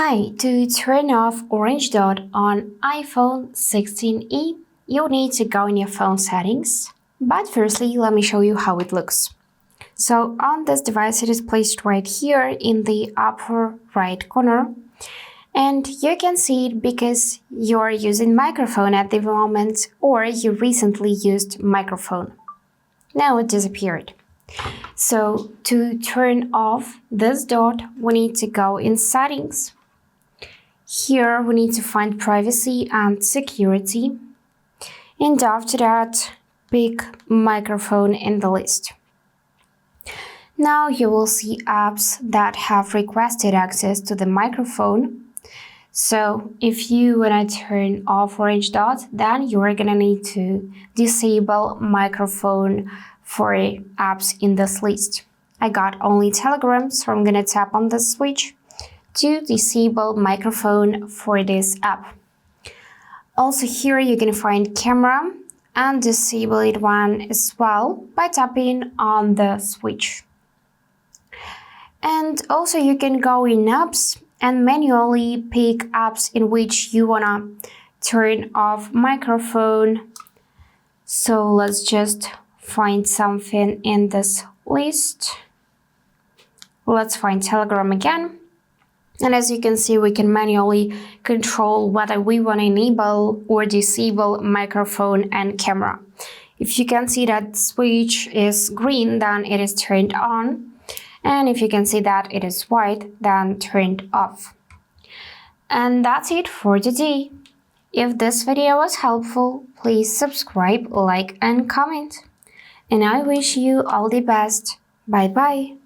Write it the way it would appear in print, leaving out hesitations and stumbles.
Hi, to turn off orange dot on iPhone 16e, you'll need to go in your phone settings. But firstly, let me show you how it looks. So on this device, it is placed right here in the upper right corner. And you can see it because you're using microphone at the moment or you recently used microphone. Now it disappeared. So to turn off this dot, we need to go in settings. Here we need to find privacy and security, and after that pick microphone in the list. Now you will see apps that have requested access to the microphone. So if you wanna turn off orange dot, then you're gonna need to disable microphone for apps in this list. I got only Telegram, so I'm gonna tap on the switch to disable microphone for this app. Also here you can find camera and disable it one as well by tapping on the switch. And also you can go in apps and manually pick apps in which you wanna turn off microphone. So let's just find something in this list. Let's find Telegram again. And as you can see, we can manually control whether we want to enable or disable microphone and camera. If you can see that switch is green, then it is turned on. And if you can see that it is white, then turned off. And that's it for today. If this video was helpful, please subscribe, like, and comment. And I wish you all the best. Bye bye.